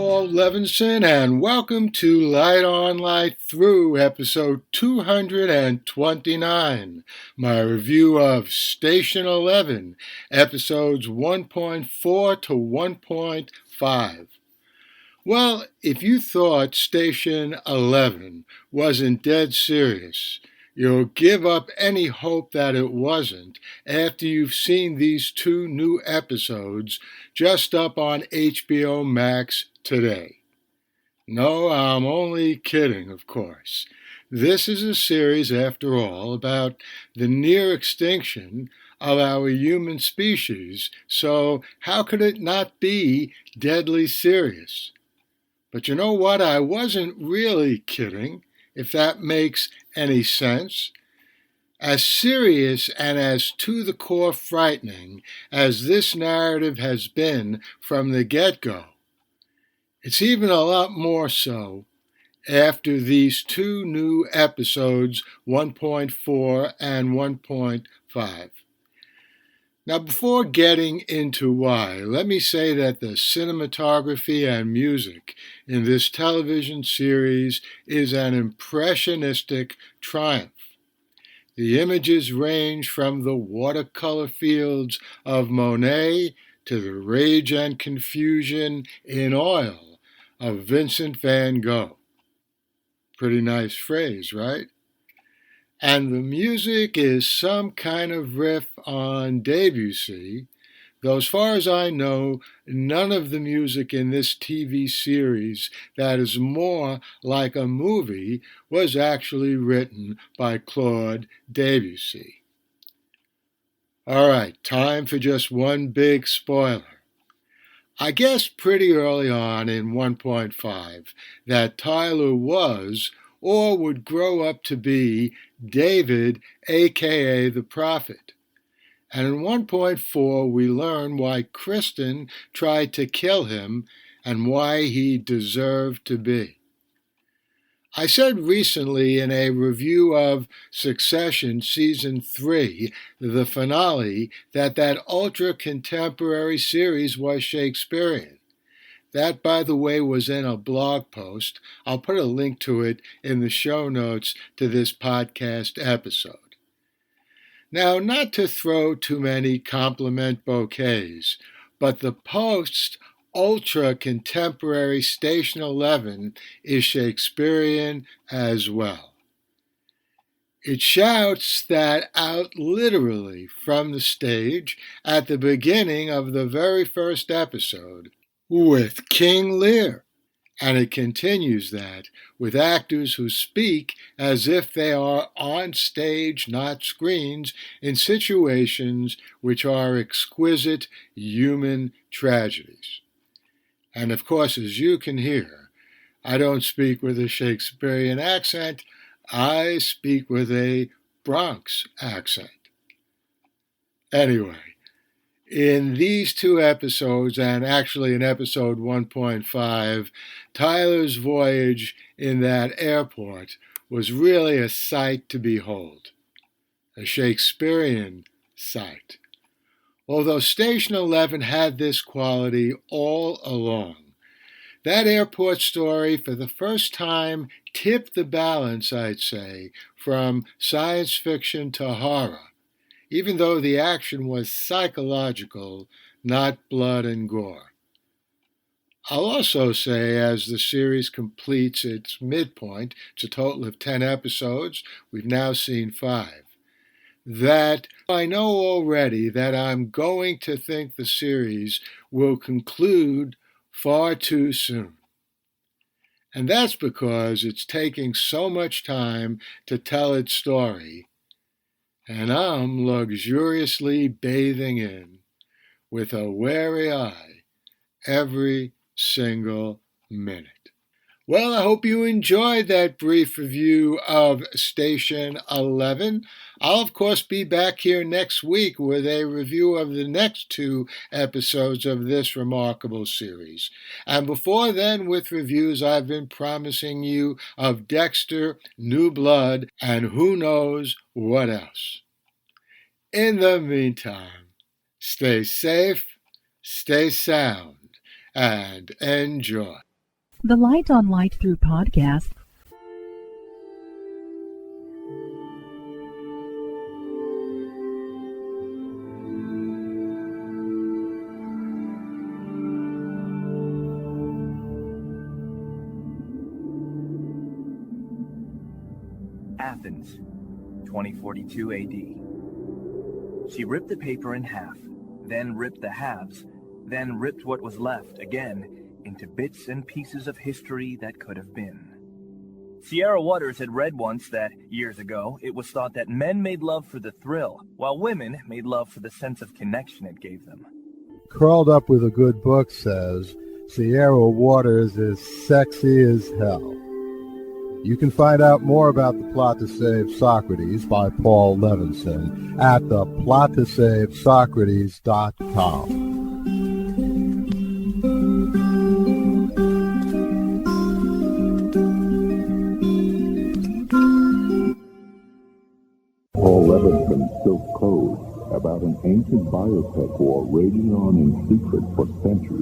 Paul Levinson, and welcome to Light On, Light Through, episode 229, my review of Station 11, episodes 1.4 to 1.5. Well, if you thought Station 11 wasn't dead serious, you'll give up any hope that it wasn't after you've seen these two new episodes just up on HBO Max today. No, I'm only kidding, of course. This is a series, after all, about the near extinction of our human species, so how could it not be deadly serious? But you know what? I wasn't really kidding, if that makes any sense. As serious and as to the core frightening as this narrative has been from the get-go, it's even a lot more so after these two new episodes, 1.4 and 1.5. Now, before getting into why, let me say that the cinematography and music in this television series is an impressionistic triumph. The images range from the watercolor fields of Monet to the rage and confusion in oil of Vincent van Gogh. Pretty nice phrase, right? And the music is some kind of riff on Debussy, though as far as I know, none of the music in this TV series that is more like a movie was actually written by Claude Debussy. All right, time for just one big spoiler. I guessed pretty early on in 1.5 that Tyler was or would grow up to be David, aka the Prophet. And in 1.4, we learn why Kristen tried to kill him and why he deserved to be. I said recently in a review of Succession Season 3, the finale, that ultra-contemporary series was Shakespearean. That, by the way, was in a blog post. I'll put a link to it in the show notes to this podcast episode. Now, not to throw too many compliment bouquets, but the Post's ultra-contemporary Station 11 is Shakespearean as well. It shouts that out literally from the stage at the beginning of the very first episode, with King Lear. And it continues that with actors who speak as if they are on stage, not screens, in situations which are exquisite human tragedies. And of course, as you can hear, I don't speak with a Shakespearean accent, I speak with a Bronx accent. Anyway, in these two episodes, and actually in episode 1.5, Tyler's voyage in that airport was really a sight to behold, a Shakespearean sight. Although Station 11 had this quality all along, that airport story for the first time tipped the balance, I'd say, from science fiction to horror, even though the action was psychological, not blood and gore. I'll also say, as the series completes its midpoint, it's a total of 10 episodes, we've now seen 5, that I know already that I'm going to think the series will conclude far too soon. And that's because it's taking so much time to tell its story, and I'm luxuriously bathing in, with a wary eye, every single minute. Well, I hope you enjoyed that brief review of Station 11. I'll, of course, be back here next week with a review of the next 2 episodes of this remarkable series. And before then, with reviews I've been promising you of Dexter, New Blood, and who knows what else. In the meantime, stay safe, stay sound, and enjoy. The Light on Light Through podcast. Athens, 2042 AD. She ripped the paper in half, then ripped the halves, then ripped what was left again into bits and pieces of history that could have been. Sierra Waters had read once that, years ago, it was thought that men made love for the thrill, while women made love for the sense of connection it gave them. Curled Up with a Good Book says, Sierra Waters is sexy as hell. You can find out more about The Plot to Save Socrates by Paul Levinson at theplottosavesocrates.com. Paul Levinson Silk Code about an ancient biotech war raging on in secret for centuries.